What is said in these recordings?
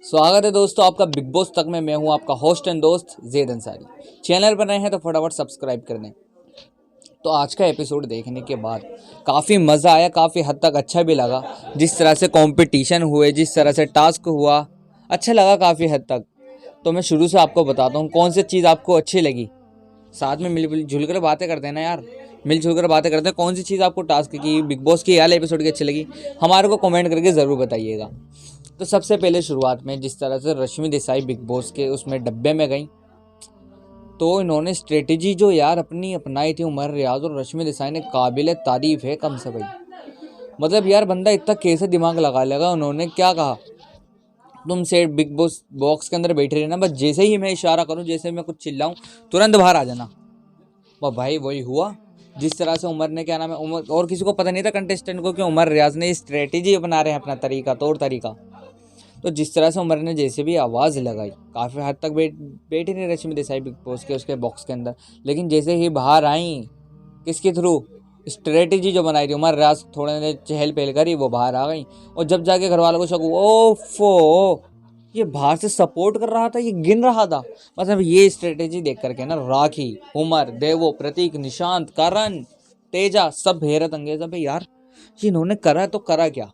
स्वागत है दोस्तों आपका बिग बॉस तक में। मैं हूं आपका होस्ट एंड दोस्त ज़ैद अंसारी। चैनल पर नए हैं तो फटाफट सब्सक्राइब कर दें। तो आज का एपिसोड देखने के बाद काफ़ी मज़ा आया, काफ़ी हद तक अच्छा भी लगा। जिस तरह से कंपटीशन हुए, जिस तरह से टास्क हुआ, अच्छा लगा काफ़ी हद तक। तो मैं शुरू से आपको बताता हूँ कौन सी चीज़ आपको अच्छी लगी। साथ में मिलजुल कर बातें करते हैं ना यार, मिलजुल कर बातें करते हैं। कौन सी चीज़ आपको टास्क की, बिग बॉस की वाले एपिसोड की अच्छी लगी, हमारे को कमेंट करके ज़रूर बताइएगा। तो सबसे पहले शुरुआत में जिस तरह से रश्मि देसाई बिग बॉस के उसमें डब्बे में गई, तो इन्होंने स्ट्रेटेजी जो यार अपनी अपनाई थी उमर रियाज और रश्मि देसाई ने, काबिल तारीफ है कम से भाई। मतलब यार बंदा इतना कैसे दिमाग लगा लेगा। उन्होंने क्या कहा, तुम से बिग बॉस बॉक्स के अंदर बैठे रहना, बस जैसे ही मैं इशारा करूं, जैसे मैं कुछ चिल्लाऊं, तुरंत बाहर आ जाना। वह भाई वही हुआ। जिस तरह से उमर ने, क्या नाम है, उमर, और किसी को पता नहीं था कंटेस्टेंट को कि उमर रियाज ने स्ट्रेटेजी अपना रहे हैं, अपना तरीका, तौर तरीका। तो जिस तरह से उमर ने जैसे भी आवाज़ लगाई, काफ़ी हद तक बैठी नहीं रश्मि देसाई बिग बॉस के उसके बॉक्स के अंदर, लेकिन जैसे ही बाहर आई, किसके थ्रू, स्ट्रेटेजी जो बनाई थी उमर रियाज, थोड़े ने चहल पहल करी, वो बाहर आ गई। और जब जाके घर वालों को शक हुआ, ओफो ये बाहर से सपोर्ट कर रहा था, ये गिन रहा था। मतलब ये स्ट्रेटेजी देख करके ना राखी, उमर, देवो, प्रतीक, निशांत, करण, तेजा सब हैरत अंगेज है भाई। यार ये इन्होंने करा तो करा क्या,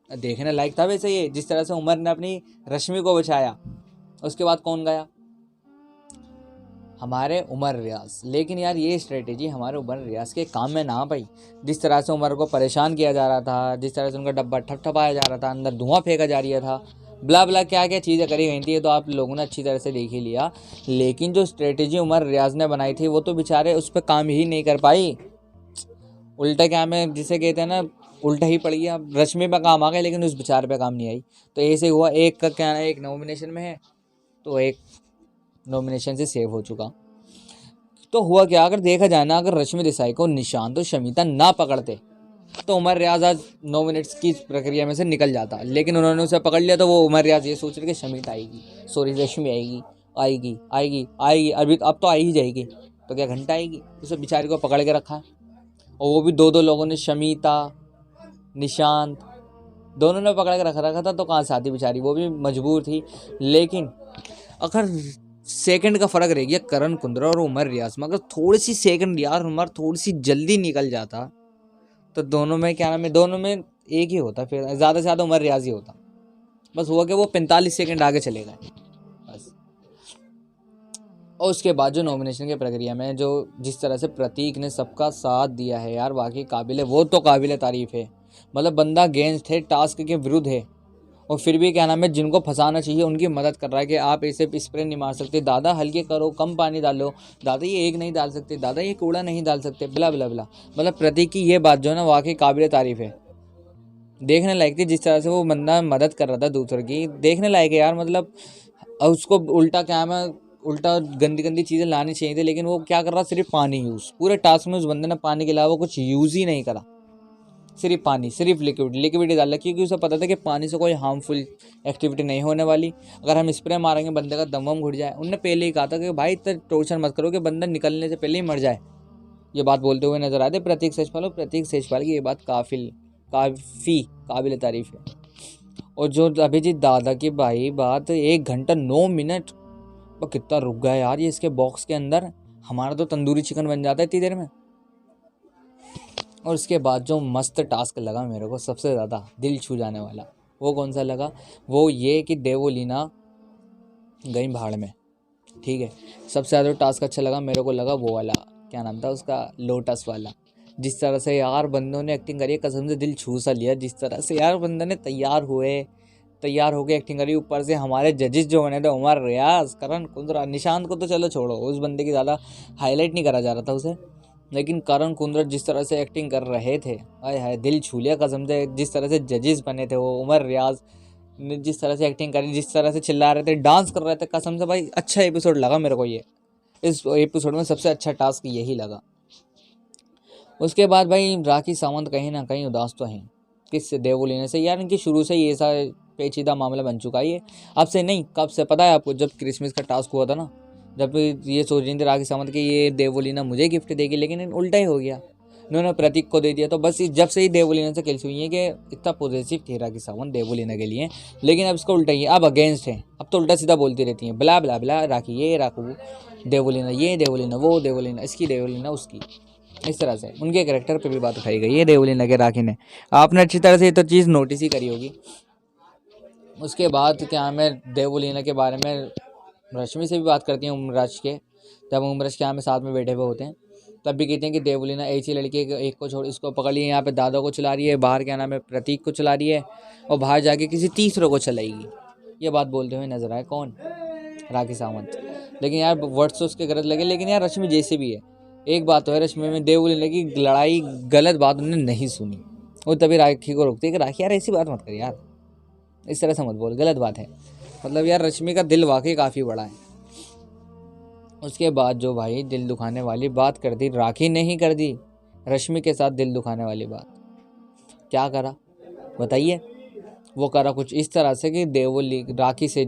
देखने लायक था। वैसे ये जिस तरह से उमर ने अपनी रश्मि को बचाया, उसके बाद कौन गया, हमारे उमर रियाज। लेकिन यार ये स्ट्रेटेजी हमारे उमर रियाज के काम में ना पाई। जिस तरह से उमर को परेशान किया जा रहा था, जिस तरह से उनका डब्बा ठपठपाया जा रहा था, अंदर धुआं फेंका जा रहा था, ब्ला ब्ला क्या क्या चीज़ें करी गई थी, ये तो आप लोगों ने अच्छी तरह से देख ही लिया। लेकिन जो स्ट्रेटेजी उमर रियाज ने बनाई थी वो तो बेचारे उस पर काम ही नहीं कर पाई। उल्टा क्या में जिसे कहते हैं ना, उल्टा ही पड़ गया। रश्मि पे काम आ गया लेकिन उस बेचारे पे काम नहीं आई। तो ऐसे हुआ, एक का क्या, एक नॉमिनेशन में है तो एक नॉमिनेशन से सेव हो चुका। तो हुआ क्या, अगर देखा जाए ना, अगर रश्मि देसाई को निशांत और शमिता ना पकड़ते तो उमर रियाज आज 9 मिनट्स की प्रक्रिया में से निकल जाता। लेकिन उन्होंने उसे पकड़ लिया तो वो उमर रियाज ये सोच रहे कि शमिता आएगी, सॉरी रश्मि आएगी, आएगी आएगी आएगी, अभी अब तो आ ही जाएगी, तो क्या घंटा आएगी। उसे बेचारी को पकड़ के रखा, और वो भी दो दो लोगों ने, शमिता, निशांत, दोनों ने पकड़ के रखा था। तो कहाँ से आती बेचारी, वो भी मजबूर थी। लेकिन अगर सेकंड का फ़र्क रह गया करण कुंद्रा और उमर रियाज में, अगर थोड़ी सी सेकंड यार उमर थोड़ी सी जल्दी निकल जाता तो दोनों में, क्या नाम है, दोनों में एक ही होता, फिर ज़्यादा से ज़्यादा उमर रियाज ही होता। बस हुआ कि वो 45 सेकंड आगे चले गए बस। और उसके बाद जो नॉमिनेशन की प्रक्रिया में जो जिस तरह से प्रतीक ने सबका साथ दिया है यार, वाकई काबिल है, वो तो काबिल तारीफ़ है। मतलब बंदा अगेंस्ट है, टास्क के विरुद्ध है, और फिर भी क्या नाम है, जिनको फंसाना चाहिए उनकी मदद कर रहा है कि आप ऐसे स्प्रे नहीं मार सकते दादा, हल्के करो, कम पानी डालो दादा, ये एक नहीं डाल सकते दादा, ये कूड़ा नहीं डाल सकते, बिला बिला बिला। मतलब प्रतीक की ये बात जो है ना, वाकई काबिल तारीफ़ है, देखने लायक थी। जिस तरह से वो बंदा मदद कर रहा था दूसरों की, देखने लायक है यार। मतलब उसको उल्टा, क्या है, उल्टा गंदी गंदी चीज़ें लानी चाहिए थी, लेकिन वो क्या कर रहा, सिर्फ पानी यूज़, पूरे टास्क में उस बंदे ने पानी के अलावा कुछ यूज़ ही नहीं करा। सिर्फ पानी, सिर्फ लिक्विड ही डाला, क्योंकि उसे पता था कि पानी से कोई हार्मफुल एक्टिविटी नहीं होने वाली। अगर हम स्प्रे मारेंगे बंदे का दम वम घुट जाए। उनने पहले ही कहा था कि भाई इतना टॉर्चर मत करो कि बंदा निकलने से पहले ही मर जाए। ये बात बोलते हुए नजर आते प्रतीक सेजपाल, और प्रतीक सेजपाल की ये बात काफ़ी काबिल तारीफ है। और जो अभिजीत दादा की भाई बात, 1 घंटा 9 मिनट, वो कितना रुक गया यार ये इसके बॉक्स के अंदर। हमारा तो तंदूरी चिकन बन जाता है इतनी देर में। और उसके बाद जो मस्त टास्क लगा मेरे को सबसे ज़्यादा दिल छू जाने वाला, वो कौन सा लगा, वो ये कि देवोलीना गई भाड़ में, ठीक है। सबसे ज़्यादा टास्क अच्छा लगा मेरे को, लगा वो वाला, क्या नाम था उसका, लोटस वाला। जिस तरह से यार बंदों ने एक्टिंग करी, कसम से दिल छू सा लिया। जिस तरह से यार बंदे ने तैयार होकर एक्टिंग करी। ऊपर से हमारे जजेस जो बने थे, उमर रियाज, करण कुंद्रा, निशांत को तो चलो छोड़ो, उस बंदे की ज़्यादा हाईलाइट नहीं करा जा रहा था उसे, लेकिन करण कुंद्रा जिस तरह से एक्टिंग कर रहे थे, आय हाय दिल छू लिया कसम से। जिस तरह से जजेस बने थे वो, उमर रियाज ने जिस तरह से एक्टिंग करी, जिस तरह से चिल्ला रहे थे, डांस कर रहे थे, कसम से भाई अच्छा एपिसोड लगा मेरे को ये। इस एपिसोड में सबसे अच्छा टास्क यही लगा। उसके बाद भाई राखी सावंत कहीं ना कहीं उदास तो हैं, किससे, देवो लेने से। यार इनकी शुरू से ही ऐसा पेचीदा मामला बन चुका है ये, अब से नहीं कब से, पता है आपको, जब क्रिसमस का टास्क हुआ था ना, जब ये सोच रही थी राखी सावंत कि ये देवोलीना मुझे गिफ्ट देगी, लेकिन उल्टा ही हो गया। इन्होंने प्रतीक को दे दिया। तो बस जब से ही देवलीना से कैसी हुई है कि इतना पॉजिटिव थी राखी सावंत देवलीना के लिए, लेकिन अब इसको उल्टा ही है, अब अगेंस्ट है, अब तो उल्टा सीधा बोलती रहती हैं, ब्ला ब्ला ब्ला, राखी ये राखू देवलीना, ये देवलीना वो देवलीना, इसकी देवलीना उसकी, इस तरह से उनके कैरेक्टर पे भी बात उठाई गई है देवलीना के राखी ने। आपने अच्छी तरह से ये तो चीज़ नोटिस ही करी होगी। उसके बाद क्या मैं देवलीना के बारे में रश्मि से भी बात करती हूँ उमराज के, जब उमराज के यहाँ में साथ में बैठे हुए होते हैं तब भी कहते हैं कि देवलीना ऐसी लड़की एक को छोड़ इसको पकड़ लिए, यहाँ पे दादा को चला रही है, बाहर क्या नाम है प्रतीक को चला रही है, और बाहर जाके किसी तीसरे को चलाएगी। ये बात बोलते हुए नजर आए कौन, राखी सावंत। लेकिन यार वर्ड्स तो उसके गलत लगे, लेकिन यार रश्मि जैसे भी है, एक बात तो है रश्मि में देवलीना की लड़ाई गलत बात उन्होंने नहीं सुनी, वो तभी राखी को रोकती है कि राखी यार ऐसी बात मत कर यार, इस तरह से मत बोल, गलत बात है। मतलब यार रश्मि का दिल वाकई काफ़ी बड़ा है। उसके बाद जो भाई दिल दुखाने वाली बात कर दी राखी ने ही कर दी, रश्मि के साथ दिल दुखाने वाली बात क्या करा बताइए। वो करा कुछ इस तरह से कि राखी से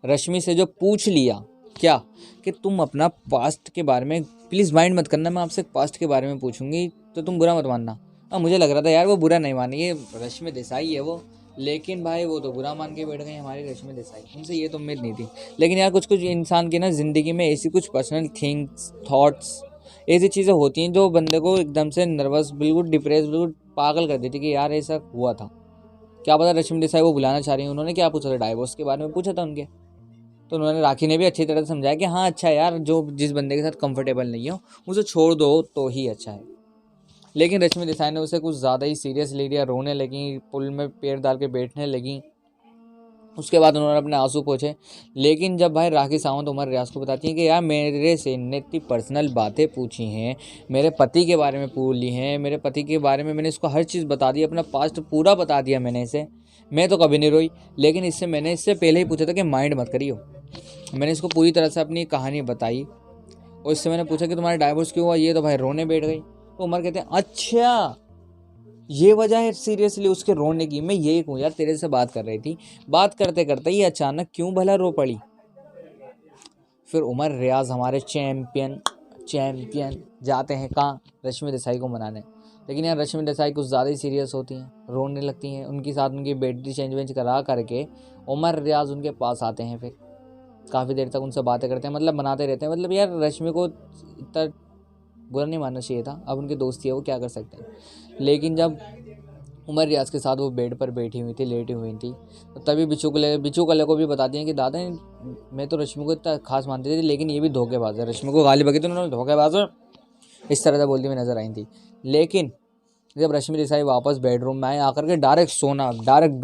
रश्मि से जो पूछ लिया क्या कि तुम अपना पास्ट के बारे में प्लीज़ माइंड मत करना, मैं आपसे पास्ट के बारे में पूछूंगी तो तुम बुरा मत मानना। अब मुझे लग रहा था यार वो बुरा नहीं मानी, ये रश्मि देसाई है वो, लेकिन भाई वो तो बुरा मान के बैठ गई हमारी रश्मि देसाई, उनसे ये तो उम्मीद नहीं थी। लेकिन यार कुछ कुछ इंसान की ना ज़िंदगी में ऐसी कुछ पर्सनल थिंग्स थॉट्स ऐसी चीज़ें होती हैं जो बंदे को एकदम से नर्वस, बिल्कुल डिप्रेस, बिल्कुल पागल कर देती कि यार ऐसा हुआ था। क्या पता रश्मि देसाई वो बुलाना चाह रही है, उन्होंने क्या पूछा था डाइवोर्स के बारे में पूछा था उनके, तो उन्होंने राखी ने भी अच्छी तरह से समझाया कि हाँ अच्छा यार, जो जिस बंदे के साथ कंफर्टेबल नहीं हो उसे छोड़ दो तो ही अच्छा है। लेकिन रश्मि देसाई ने उसे कुछ ज़्यादा ही सीरियस ले लिया, रोने लगी, पुल में पैर डाल के बैठने लगी। उसके बाद उन्होंने अपने आंसू पोंछे। लेकिन जब भाई राखी सावंत उमर रियाज को बताती हैं कि यार मेरे से इतनी इतनी पर्सनल बातें पूछी हैं, मेरे पति के बारे में पूछ ली हैं, मेरे पति के बारे में मैंने इसको हर चीज़ बता दी, अपना पास्ट पूरा बता दिया मैंने इसे, मैं तो कभी नहीं रोई। लेकिन मैंने इससे पहले ही पूछा था कि माइंड मत करियो, मैंने इसको पूरी तरह से अपनी कहानी बताई, और इससे मैंने पूछा कि तुम्हारा डाइवोर्स क्यों हुआ, ये तो भाई रोने बैठ गई। तो उमर कहते हैं अच्छा ये वजह है सीरियसली उसके रोने की, मैं यही कहूँ यार तेरे से बात कर रही थी, बात करते करते ही अचानक क्यों भला रो पड़ी। फिर उमर रियाज हमारे चैम्पियन जाते हैं कहाँ, रश्मि देसाई को मनाने। लेकिन यार रश्मि देसाई कुछ ज़्यादा ही सीरियस होती हैं, रोने लगती हैं, उनके साथ उनकी बैटरी चेंज वेंज करा करके उमर रियाज उनके पास आते हैं, फिर काफ़ी देर तक उनसे बातें करते हैं, मतलब बनाते रहते हैं। मतलब यार रश्मि को इतना बुरा नहीं मानना चाहिए था, अब उनकी दोस्ती है वो क्या कर सकते हैं। लेकिन जब उमर रियाज के साथ वो बेड पर बैठी हुई थी, लेटी हुई थी, तो तभी बिच्छू कले को भी बताती हैं कि दादा मैं तो रश्मि को इतना खास मानती थी, लेकिन ये भी धोखेबाज है, रश्मि को गाली बकी तो उन्होंने धोखेबाज है इस तरह से बोलती हुई नजर आई थी। लेकिन जब रश्मि देसाई वापस बेडरूम में आए, आकर के डायरेक्ट सोना, डायरेक्ट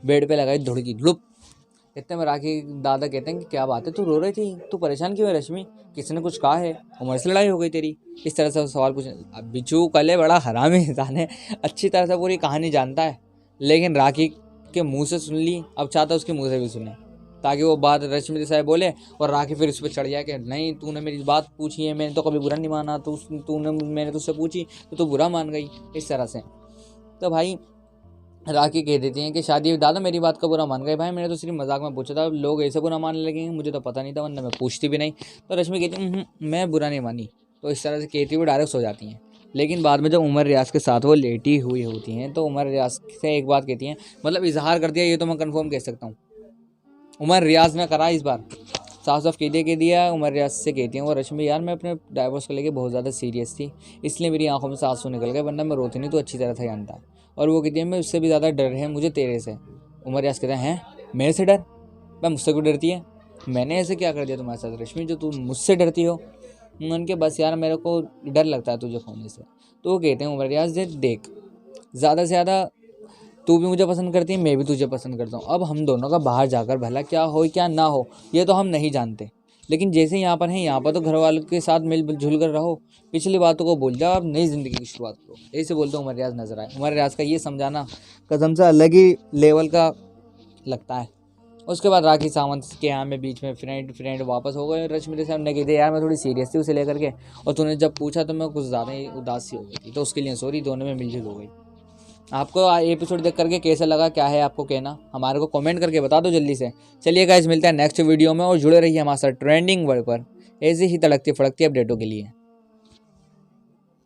बेड पे लगाई धुड़की लुप। इतने में राखी दादा कहते हैं कि क्या बात है, तू रो रही थी, तू परेशान क्यों है रश्मि, किसी ने कुछ कहा है, उमर से लड़ाई हो गई तेरी, इस तरह से सवाल पूछे। अब बिच्छू कले बड़ा हरामी इंसान है, अच्छी तरह से पूरी कहानी जानता है, लेकिन राखी के मुंह से सुन ली, अब चाहता उसके मुंह से भी सुने, ताकि वो बात रश्मि देसाई बोले और राखी फिर उस पर चढ़ जाए कि नहीं तूने मेरी बात पूछी है, मैंने तो कभी बुरा नहीं माना, मैंने तुझसे पूछी तो तू बुरा मान गई, इस तरह से। तो भाई राखी कह देती हैं कि शादी दादा मेरी बात का बुरा मान गए, भाई मैंने तो सिर्फ मजाक में पूछा था, लोग ऐसे बुरा मानने लगेंगे, मुझे तो पता नहीं था, वरना मैं पूछती भी नहीं। तो रश्मि कहती है मैं बुरा नहीं मानी, तो इस तरह से कहती हुई डायरेक्ट सो जाती हैं। लेकिन बाद में जब उमर रियाज के साथ वो लेटी हुई होती हैं तो उमर रियाज से एक बात कहती हैं, मतलब इजहार कर दिया, ये तो मैं कन्फर्म कह सकता हूँ उमर रियाज ने करा, इस बार साफ साफ कह दिया। उमर रियाज से कहती हैं वो रश्मि यार मैं अपने डाइवोर्स को लेकर बहुत ज़्यादा सीरियस थी, इसलिए मेरी आंखों में से आंसू निकल गए, वरना मैं रोती नहीं तो अच्छी तरह से जानता। और वो कहती है मैं उससे भी ज़्यादा डर है मुझे तेरे से। उमर रियाज कहते हैं मेरे से डर, मैं मुझसे क्यों डरती है, मैंने ऐसे क्या कर दिया तुम्हारे साथ रश्मि जो तुम मुझसे डरती हो। उनके बस यार मेरे को डर लगता है तुझे खोने से। तो वो कहते हैं उमर रियाज देख ज़्यादा से ज़्यादा तू भी मुझे पसंद करती है, मैं भी तुझे पसंद करता हूँ, अब हम दोनों का बाहर जाकर भला क्या हो क्या ना हो ये तो हम नहीं जानते, लेकिन जैसे यहाँ पर हैं यहाँ पर तो घर वालों के साथ मिलजुल कर रहो, पिछली बातों को भूल जाओ, अब नई ज़िंदगी की शुरुआत करो, ऐसे बोलते उमर रियाज नजर आए। उमर रियाज का ये समझाना कसम से अलग ही लेवल का लगता है। उसके बाद राखी सावंत के यहाँ में बीच में फ्रेंड वापस हो गए। रश्मि देसाई ने कही थी यार मैं थोड़ी सीरियस थी उसे लेकर के, और तूने जब पूछा तो मैं कुछ ज़्यादा ही उदास सी हो गई थी, तो उसके लिए सॉरी, दोनों में मिलजुल हो गई। आपको एपिसोड देख करके कैसा लगा, क्या है आपको कहना, हमारे को कमेंट करके बता दो जल्दी से। चलिए गाइस मिलते हैं नेक्स्ट वीडियो में, और जुड़े रहिए हमारे साथ ट्रेंडिंग वर्ड पर ऐसी ही तड़कती फड़कती अपडेटों के लिए।